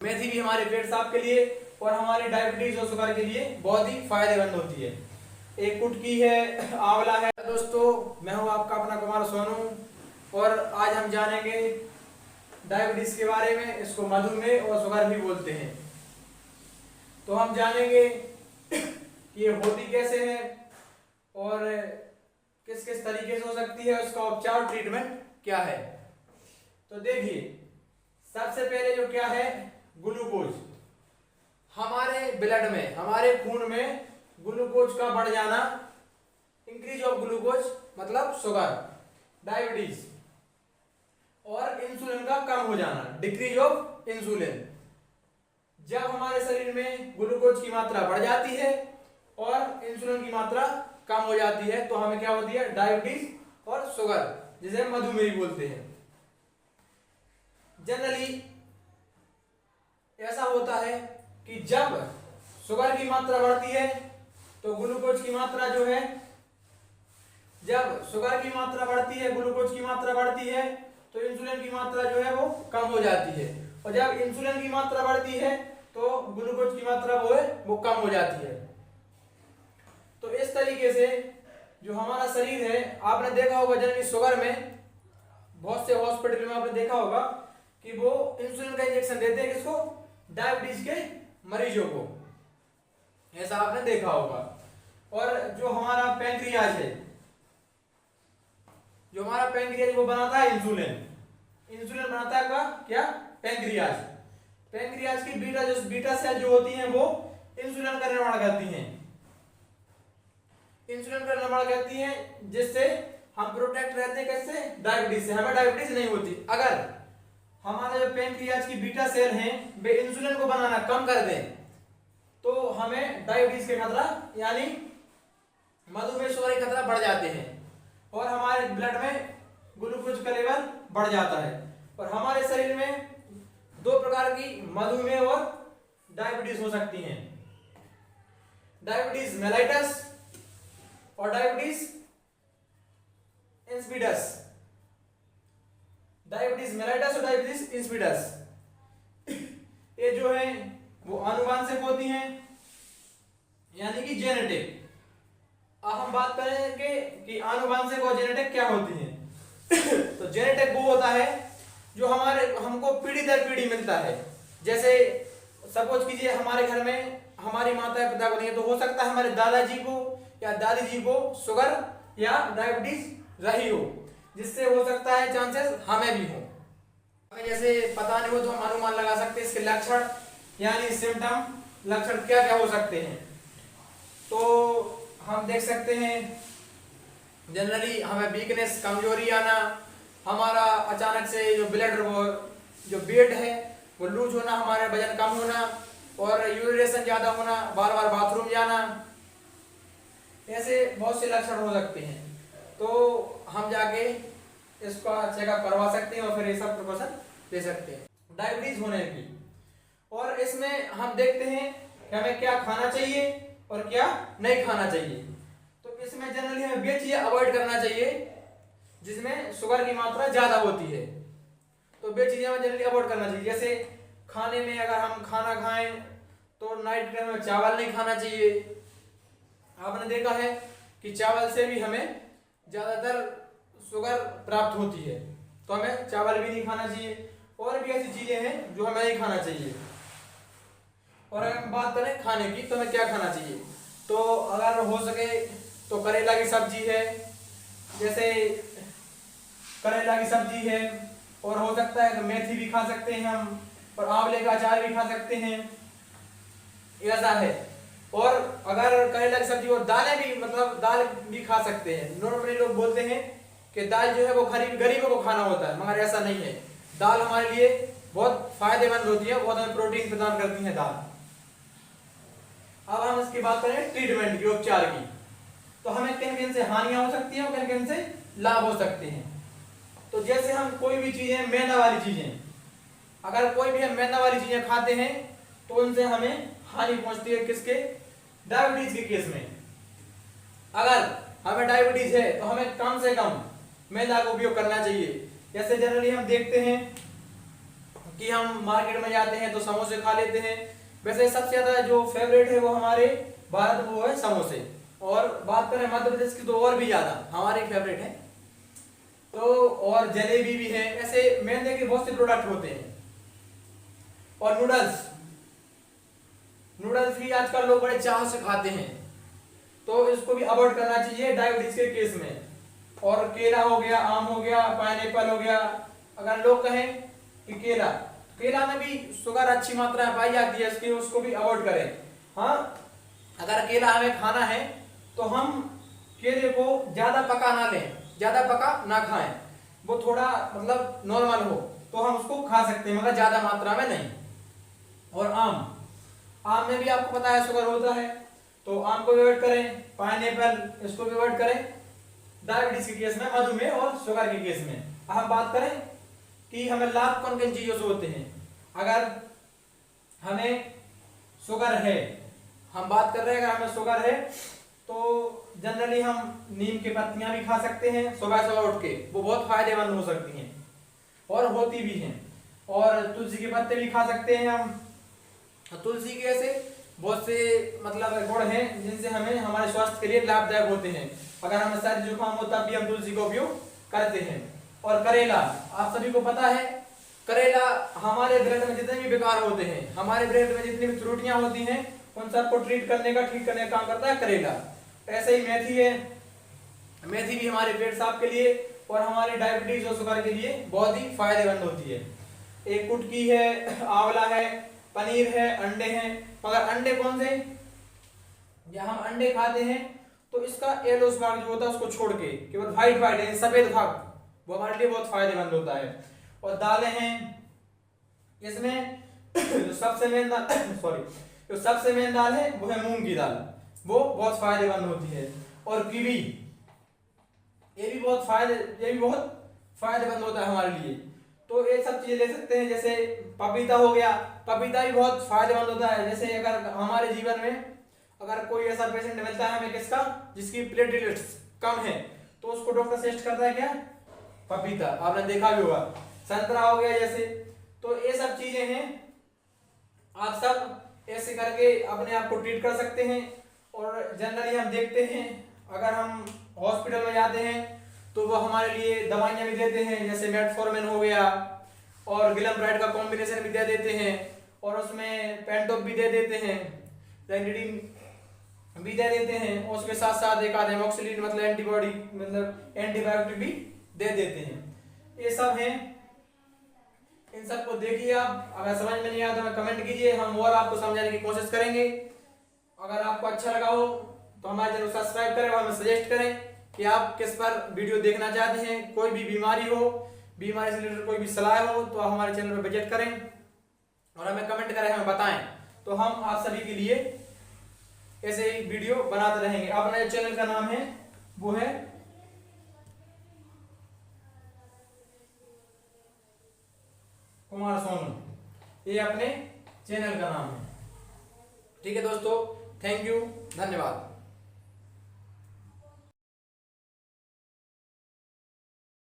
मेथी भी हमारे पेट साफ के लिए और हमारे डायबिटीज और शुगर के लिए बहुत ही फायदेमंद होती है। एक कुटकी है, आंवला है। दोस्तों, मैं हूं आपका अपना कुमार सोनू और आज हम जानेंगे डायबिटीज के बारे में। इसको मधुमेह और शुगर भी बोलते हैं। तो हम जानेंगे कि ये होती कैसे है और किस किस तरीके से हो सकती है, उसका उपचार ट्रीटमेंट क्या है। तो देखिए, सबसे पहले जो क्या है, ग्लूकोज। हमारे ब्लड में, हमारे खून में ग्लूकोज का बढ़ जाना, इंक्रीज ऑफ ग्लूकोज मतलब शुगर, डायबिटीज, और इंसुलिन का कम हो जाना, डिक्रीज ऑफ इंसुलिन। जब हमारे शरीर में ग्लूकोज की मात्रा बढ़ जाती है और इंसुलिन की मात्रा कम हो जाती है तो हमें क्या होती है, डायबिटीज और शुगर, जिसे मधुमेह बोलते हैं। जनरली ऐसा होता है कि जब शुगर की मात्रा बढ़ती है तो ग्लूकोज की मात्रा जो है, जब शुगर की मात्रा बढ़ती है, ग्लूकोज की मात्रा बढ़ती है तो इंसुलिन की मात्रा जो है वो कम हो जाती है, और जब इंसुलिन की मात्रा बढ़ती है तो ग्लूकोज की मात्रा वो कम हो जाती है। तो इस तरीके से जो हमारा शरीर है, आपने देखा होगा जनरली शुगर में बहुत से हॉस्पिटल में आपने देखा होगा कि वो इंसुलिन का इंजेक्शन देते हैं, किसको, डायबिटीज के मरीजों को, ऐसा आपने देखा होगा। और जो हमारा पैंक्रियाज है, जो हमारा पैंक्रियाज वो बनाता है इंसुलिन। इंसुलिन बनाता है क्या, पैंक्रियाज। पैंक्रियाज की बीटा सेल जो होती हैं वो इंसुलिन का निर्माण करती हैं, इंसुलिन का निर्माण करती हैं, जिससे हम प्रोटेक्ट रहते हैं, कैसे, डायबिटीज से। हमें डायबिटीज नहीं होती। अगर हमारे जो पैंक्रियाज की बीटा सेल हैं वे इंसुलिन को बनाना कम कर दें तो हमें डायबिटीज के खतरा यानी मधुमेह शुगर के खतरा बढ़ जाते हैं और हमारे ब्लड में ग्लूकोज का लेवल बढ़ जाता है। और हमारे शरीर में दो प्रकार की मधुमेह और डायबिटीज हो सकती हैं, डायबिटीज मेलाइटस और डायबिटीज इंसिपिडस। डायबिटीज मेलाइटस और डायबिटीज इंसिपिडस ये जो है वो आनुवंशिक होती हैं, यानी कि जेनेटिक। अब हम बात करेंगे कि आनुवंशिक और जेनेटिक क्या होती हैं। तो जेनेटिक वो होता है जो हमको पीढ़ी दर पीढ़ी मिलता है। जैसे सपोज कीजिए हमारे घर में हमारी माता पिता को नहीं है, तो हो सकता है हमारे दादाजी को या दादी जी को शुगर या डायबिटीज रही हो, जिससे हो सकता है चांसेस हमें भी हो। हमें जैसे पता नहीं हो तो हम अनुमान लगा सकते हैं इसके लक्षण यानी सिम्टम, लक्षण क्या क्या हो सकते हैं। तो हम देख सकते हैं जनरली हमें वीकनेस, कमजोरी आना, हमारा अचानक से जो ब्लड वो जो वेट है वो लूज होना, हमारा वजन कम होना और यूरिनेशन ज्यादा होना, बार बार बाथरूम जाना, ऐसे बहुत से लक्षण हो सकते हैं। तो हम जाके इसका चेकअप करवा सकते हैं और फिर ये सब प्रिकॉशन ले सकते हैं डायबिटीज होने की। और इसमें हम देखते हैं कि हमें क्या खाना चाहिए और क्या नहीं खाना चाहिए। तो इसमें जनरली हमें वे चीजें अवॉइड करना चाहिए जिसमें शुगर की मात्रा ज्यादा होती है, तो वे चीजें हमें जनरली अवॉइड करना चाहिए। जैसे खाने में अगर हम खाना खाएं तो नाइट टाइम में चावल नहीं खाना चाहिए। आपने देखा है कि चावल से भी हमें ज्यादातर शुगर प्राप्त होती है, तो हमें चावल भी नहीं खाना चाहिए। और भी ऐसी चीजें हैं जो हमें नहीं खाना चाहिए। और अगर हम बात करें खाने की तो हमें क्या खाना चाहिए, तो अगर हो सके तो करेला की सब्जी है, जैसे करेला की सब्जी है, और हो सकता है तो मेथी भी खा सकते हैं हम, और आंवले का अचार भी खा सकते हैं, ऐसा है। और अगर करेला की सब्जी और दालें भी, मतलब दाल भी खा सकते हैं। नॉर्मली लोग बोलते हैं कि दाल जो है वो गरीबों को खाना होता है, मगर ऐसा नहीं है। दाल हमारे लिए बहुत फायदेमंद होती है, बहुत हमें प्रोटीन प्रदान करती है दाल। अब हम इसकी बात करें ट्रीटमेंट की, उपचार की, तो हमें किन किन से हानियां हो सकती हैं और किन किन से लाभ हो सकते हैं। तो जैसे हम कोई भी चीजें, मैदा वाली चीजें, अगर कोई भी हम मैदा वाली चीजें खाते हैं तो उनसे हमें हानि पहुंचती है, किसके, डायबिटीज के केस में। अगर हमें डायबिटीज है तो हमें कम से कम मैदा का उपयोग करना चाहिए। जैसे जनरली हम देखते हैं कि हम मार्केट में जाते हैं तो समोसे खा लेते हैं, वैसे सबसे ज्यादा जो फेवरेट है वो हमारे भारत में वो है समोसे। और बात करें मध्य प्रदेश की तो और भी ज्यादा हमारे फेवरेट है। तो और जलेबी भी है, ऐसे मैदे के बहुत से प्रोडक्ट होते हैं। और नूडल्स, नूडल्स भी आजकल लोग बड़े चाव से खाते हैं, तो इसको भी अवॉइड करना चाहिए डायबिटीज के केस में। और केला हो गया, आम हो गया, पाइनएप्पल हो गया। अगर लोग कहें कि केला, केला में भी शुगर अच्छी मात्रा में पाई जाती है, इसलिए उसको भी अवॉइड करें। हाँ, अगर केला हमें खाना है तो हम केले को ज्यादा पका ना लें, ज्यादा पका ना खाएं, वो थोड़ा मतलब नॉर्मल हो तो हम उसको खा सकते हैं, मगर ज्यादा मात्रा में नहीं। और आम, आम में भी आपको पता है शुगर होता है, तो आम को अवॉइड करें। पाइनएप्पल, इसको भी अवॉइड करें डायबिटीज के केस में, मधुमेह और शुगर के केस में। हम बात करें कि हमें लाभ कौन किन चीजों से होते हैं। अगर हमें शुगर है, हम बात कर रहे हैं, अगर हमें शुगर है तो जनरली हम नीम की पत्तियां भी खा सकते हैं सुबह सुबह उठ के, वो बहुत फायदेमंद हो सकती हैं और होती भी हैं। और तुलसी के पत्ते भी खा सकते हैं हम। तुलसी के ऐसे बहुत से मतलब गुण हैं जिनसे हमें हमारे स्वास्थ्य के लिए लाभदायक होते हैं। अगर हमें सर्दी जुकाम हो तब भी हम तुलसी का उपयोग करते हैं। और करेला, आप सभी को पता है, करेला हमारे ब्लड में जितने भी विकार होते हैं, हमारे ब्लड में जितनी भी त्रुटियां होती हैं, उन सबको ठीक करने का काम करता है करेला। ऐसे ही मेथी है, मेथी भी हमारे पेट साफ के लिए और हमारे डायबिटीज और शुगर के लिए बहुत ही फायदेमंद होती है। एक कुटकी है, आंवला है, पनीर है, अंडे हैं। मगर अंडे कौन से, या हम अंडे खाते हैं तो इसका येलो भाग जो होता है उसको छोड़ के केवल व्हाइट व्हाइट सफेद भाग, वो हमारे लिए बहुत फायदेमंद होता है। और दालें हैं, इसमें जो सबसे मेन दाल है वो है मूंग की दाल, वो बहुत फायदेमंद होती है। और कीवी, ये भी बहुत फायदेमंद होता है हमारे लिए। तो ये सब चीजें ले सकते हैं। जैसे पपीता हो गया, पपीता भी बहुत फायदेमंद होता है। जैसे अगर हमारे जीवन में अगर कोई ऐसा पेशेंट मिलता है हमें किसका, जिसकी प्लेटलेट्स कम है, तो उसको डॉक्टर सजेस्ट करता है क्या, पपीता, आपने देखा भी होगा। संतरा हो गया जैसे। तो ये सब चीजें हैं, आप सब ऐसे करके अपने आप को ट्रीट कर सकते हैं। और जनरली हम देखते हैं अगर हम हॉस्पिटल में जाते हैं तो वो हमारे लिए दवाइयां भी देते हैं, जैसे मेटफॉर्मिन हो गया और गिलमब्राइड का कॉम्बिनेशन भी दे देते हैं, और उसमें पेंटोप भी दे देते हैं, रेनिडिन भी दे देते हैं, और उसके साथ साथ एक आध एमोक्सिलिन मतलब एंटीबॉडी मतलब एंटीबायोटिक भी दे देते हैं। ये सब हैं, इन सब को देखिए आप। अगर समझ में नहीं आया तो कमेंट कीजिए, हम और आपको समझाने की कोशिश करेंगे। अगर आपको अच्छा लगा हो तो हमारे चैनल को सब्सक्राइब करें और हमें सजेस्ट करें कि आप किस पर वीडियो देखना चाहते हैं। कोई भी बीमारी हो, बीमारी से रिलेटेड कोई भी सलाह हो तो आप हमारे चैनल पर विजिट करें और हमें कमेंट करें, हमें बताएं, तो हम आप सभी के लिए ऐसे ही वीडियो बनाते रहेंगे। अपने चैनल का नाम है वो है कुमार सोनू, ये अपने चैनल का नाम है। ठीक है दोस्तों, थैंक यू, धन्यवाद।